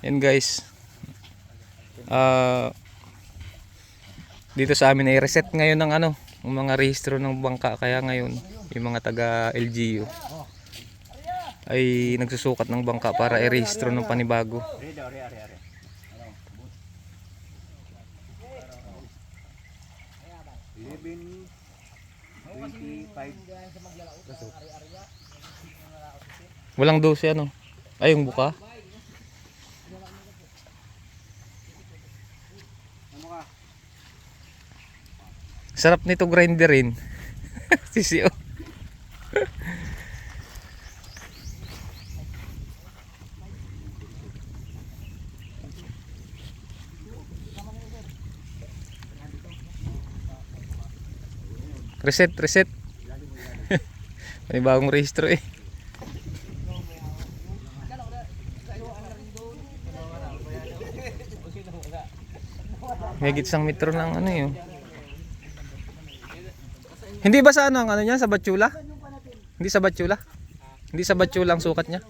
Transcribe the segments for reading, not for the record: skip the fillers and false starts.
Yan guys. Dito sa amin ay reset ngayon ng ano, ng mga rehistro ng bangka, kaya ngayon yung mga taga LGU ay nagsusukat ng bangka para i-rehistro ng panibago. Walang 12 ano? Ay, yung buka. Sarap nito grinderin. Sisiyo. Reset. May bagong rehistro eh. Higit isang metro lang ano yun. Hindi ba sa ano ang ano niya, sa Batchula? Hindi sa Batchula? Hindi sa Batchula ang sukat niya?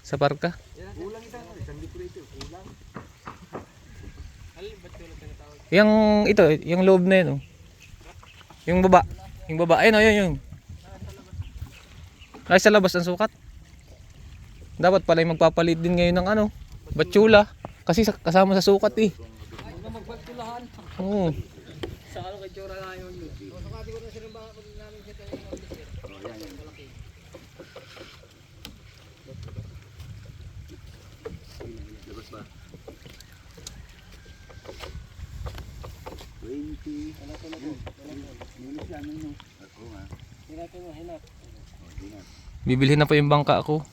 Sa Parka? Yung ito, yung loob na yun. Oh. Yung baba. Yung baba. Ayun, ayun. Ay, sa labas ang sukat. Dapat pala yung magpapalit din ngayon ng ano, Batchula. Kasi kasama sa sukat eh. Oo. Sa ano kay Chora na yun. Sukati ko na sila ba pag namin kita yung malaki. Labas ba? 20. Ano ko na po? Minus lang yun. Ako nga. Hinat. Bibilhin na po yung bangka ko.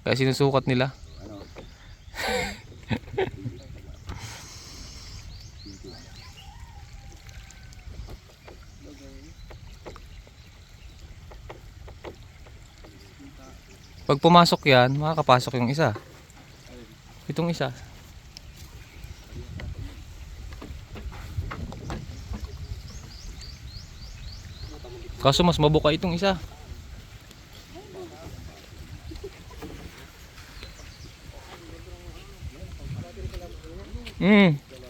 Kaya sinusukat nila. Ano? Pag pumasok yan, makakapasok yung isa. Itong isa. Kaso mas mabuka itong isa.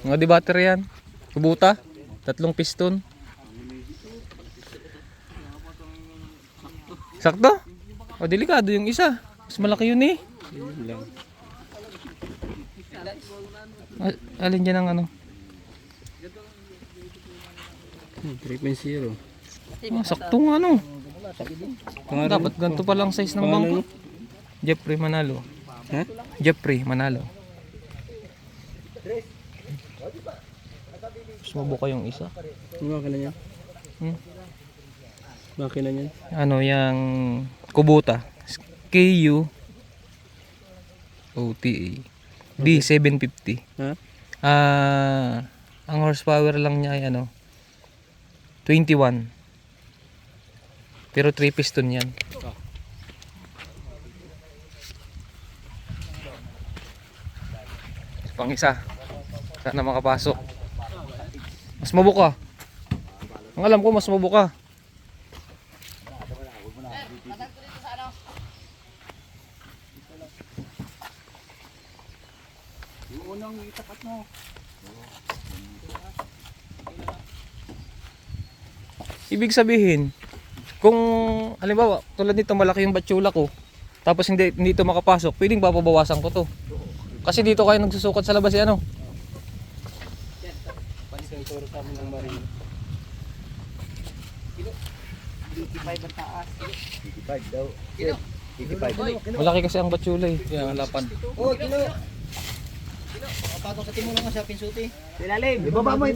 Mga debater yan. Kubuta. 3 piston. Sakto? O, delikado yung isa. Mas malaki yun eh. Alin dyan ang ano? 3.0. Saktong ano. Dapat ganito palang size ng bangko. Jeffrey Manalo. Ha? Jeffrey Manalo. Sumubo yung isa. Bakit na yan? Bakit na yan? Ano yung Kubota KU OTA D750. Ha? Ang horsepower lang niya ay ano 21. Pero 3 piston yan. Pang isa. Sana makapasok. Mas mabuka. Ang alam ko mas mabuka. Yung unang itapat mo. Ibig sabihin, kung halimbawa tulad nito malaki yung Batchula ko, tapos hindi ito makapasok, pwedeng babawasan ko to. Kasi dito kayo nagsusukat sa labas ano. Turo sa amin ng marino. 85 ang taas. 85 daw. 85. Malaki kasi ang Batchula eh. Yan ang lapan. Oh, kilo. Patong sa timo lang sa pinsuti. Ilalim. Ibaba mo.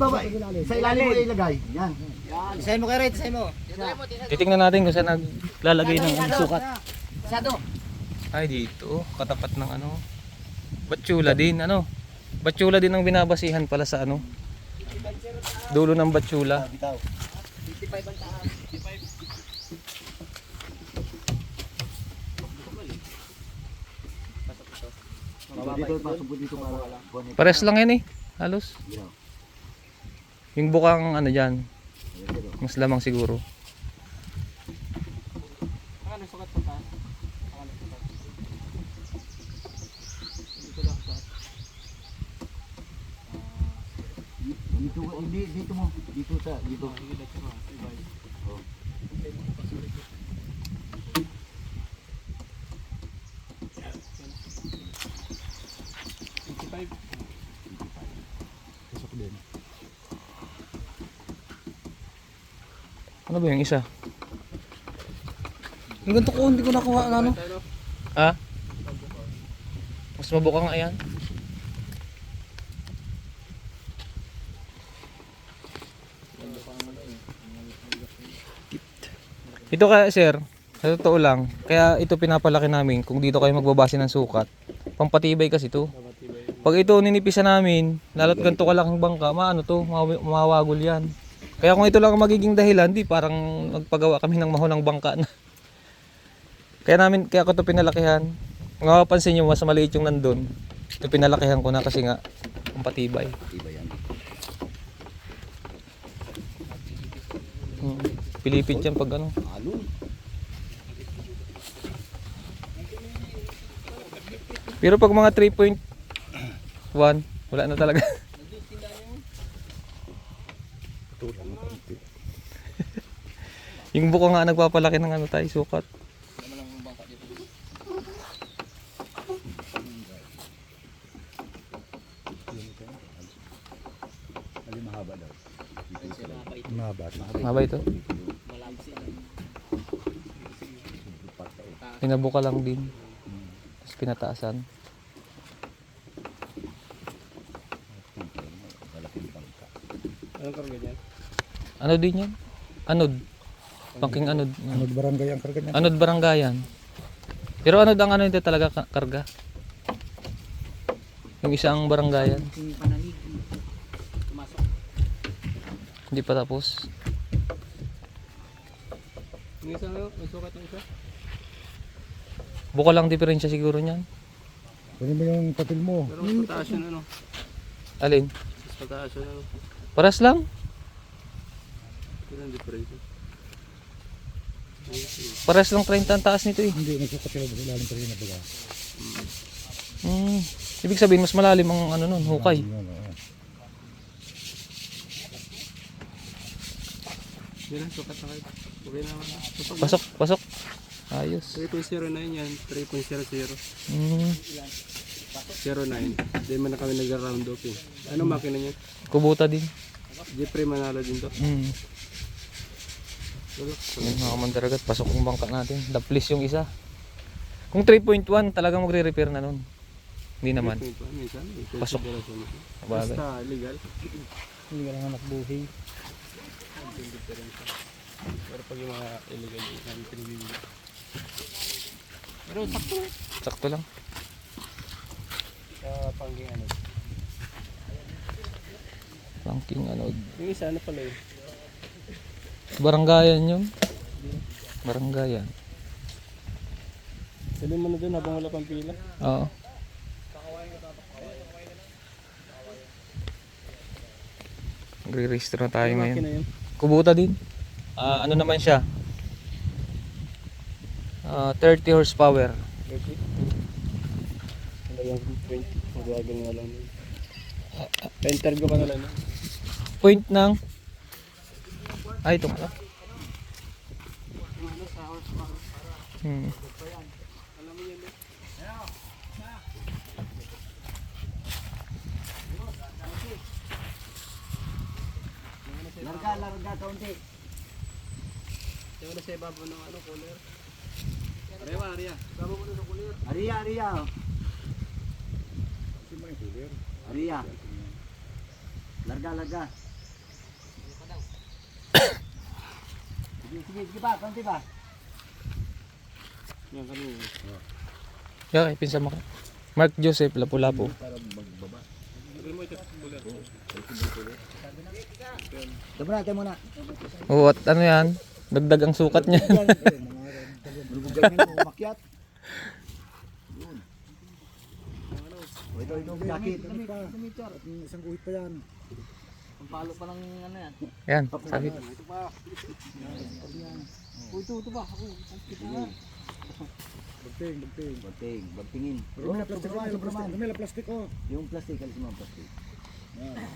Sa ilalim mo ilagay. Yan. Isahin mo kay Ray, isahin mo. Titingnan natin kung saan naglalagay ng sukat. Sado. Ay dito, katapat ng ano. Batchula din ano. Batchula din ang binabasihan pala sa ano. Dulo ng Batchula. Bitaw. 55 ang taas. Pasok dito para. Pares lang yan eh. Halos. Yung bukang ano dyan. Mas lamang siguro. Ano sukat pa taas? Dito, hindi, dito mo. Dito sa, dito. Oh. Pasok din. Ano ba yung isa? Yung ganito ko, hindi ko nakuha ano. Ha? Mas mabuka nga yan. Ito kaya sir, sa totoo lang, kaya ito pinapalaki namin kung dito kayo magbabase ng sukat. Pampatibay kasi ito. Pag ito ninipisan namin, lalo't ganito kalaking bangka, maano to, mawawagol yan. Kaya kung ito lang ang magiging dahilan, di parang nagpagawa kami ng mahulang bangka na. Kaya ko ito pinalakihan. Kung mapapansin nyo, mas maliit yung nandun. Ito pinalakihan ko na kasi nga, pampatibay. Iba yan. Pilipit yan pag ano. Alon. Pero pag mga 3.1, wala na talaga. Yung buko nga nagpapalaki ng ano tayo, sukat. Alin mahaba daw. Mahaba. Mahaba ito. Pinabuka lang din. Tapos pinataasan. Anong karga dyan? Ano din yan? Anod. Pangking anod. Anod barangay ang karga niya? Anod barangayan. Pero anod ang ano ito talaga karga. Yung isang barangayan. Yung panalig. Pumasok. Hindi pa tapos. Yung isa ngayon, may sukat yung isa. Buka lang diferensya siguro niyan. Kunin mo yung papel mo. Pero mas pataas yun ano. Alin? Mas pataas yun ano. Paras lang. Pero ang difference. Paras lang 30 ang taas nito eh. Hindi, nagsukat sila sa ilalim pa rin na baga. Ibig sabihin mas malalim ang ano nun, hukay. Hindi lang, sukat na kayo. Okay naman. Pasok, pasok. Ayos. 3.09 yan. 3.00. Mm. 09. Hindi man na kami nag-round off eh. Anong makina niya? Kubuta din. Jeffrey Manalo din to. Mm. Yan mga kamandaragat, pasok yung bangka natin. Daplis yung isa. Kung 3.1 talagang magre-repair na nun. Hindi naman. Minsan, Pasok. Bagay. Basta legal. Hindi ka lang anak buhay. Pero pag yung mga illegal yung namin pinibigil. Pero sakto. Sakto lang. Sa pangging ano. Ranking ano. Yung isa ano pala yun? Baranggayan yun. Baranggayan. Sabi mo na dun habang wala pang pila. Oo. Magre-register na tayo Yung ngayon. makina yun. Kubuta din. Ano naman siya? 30 horsepower. 30. Wala yung 20. Magwagan nga lang yun. Interview ka na lang. No? Point ng itong ano? Hmm. Larga kaunti. Yung na sa ibabaw ng ano, cooler. Arewa, Aria. Ibabaw mo na ng cooler. Aria. Aria. Larga. Sige pa, kaunti pa. Yan kanina. Okay, pinsa mo ka. Mark Joseph Lapu-Lapu. Sabi mo ito, cooler. Tayo muna. Oo, at ano yan? Dagdag ang sukat niya. Bulbugan yan, umakyat. Yun. Ito, jacket. Isang guhit pa yan. Ang palo pa lang ano yan. Yan, sabi. Ito pa. Ito pa. Ako. Bagtingin. May plastic ko. Yung plastic, alis mo ang plastic.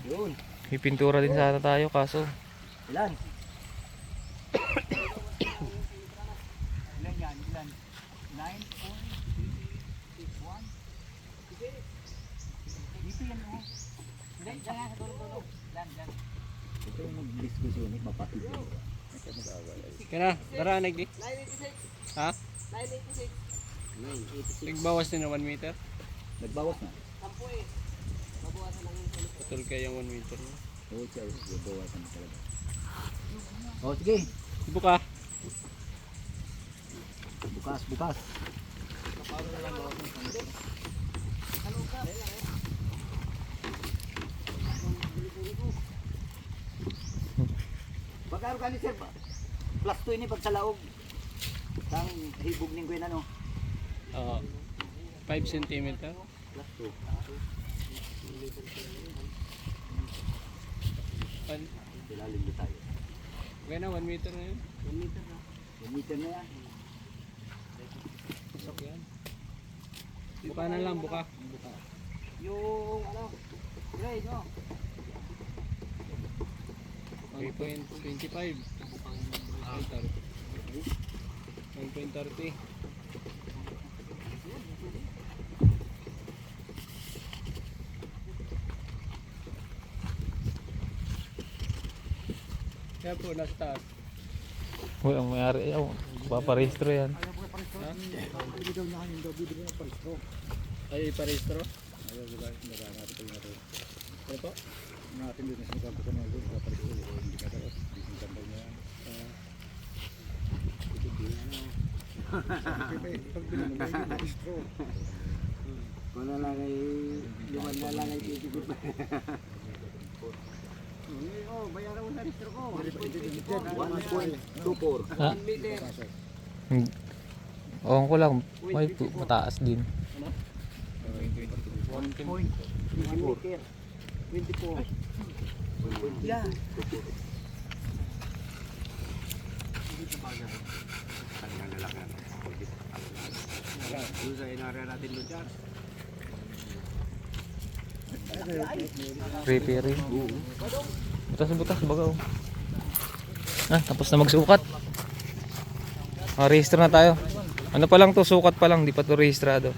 Yun. Pipintura din sana tayo kaso Ilan? Ilan yan? Ilan? 9.61? Dito yan o. Hindi, dyan sa tulog-tulog. Dyan. Ito yung mag-diskusyon, mapatid yun. Kaya na, tara nagdi. 986. Ha? 986. Nagbawas din na 1 meter. Nagbawas na. Sampo eh. Mabawasan lang yung tulog. Putol kayo yung 1 meter. Oo, siya. Nagbawasan na talaga. Oh, sige. Buka. Bukas. Pagkaro ka ni sir, plus 2 ini pag sa laog. Tang hibog ning kuya ano? 5 cm. Plus 2. Ilalim din tayo. Kaya na 1 meter na yun. 1 meter na. 1 meter na yan. Pasok yan. Buka na lang, buka. Yung ano, grade no? 3.25. 1.30. Kaya po, nasa taas. uy, ang mayari ayaw. Paparehistro yan. Ay, iparehistro? Ayaw diba, naganatin ko yung ito. Ano po? Natin din sa kampo ko na ito, papalit ko, hindi ka dapat, hindi ko tambay niya. Ito din ano. Pag binunod mo yung registro. Kung na lang ay, liwan na lang ay titigil pa. Oh, bayaran mo na registro ko. 1.24. Ah, ewan ko lang, may mataas din. 1.24. 24. Yeah. Doon sa inarea natin doon dyan. Repairing. Butas bagaw. Ah, tapos na magsukat. Register na tayo. Ano pa lang to, sukat pa lang, di pa to rehistrado.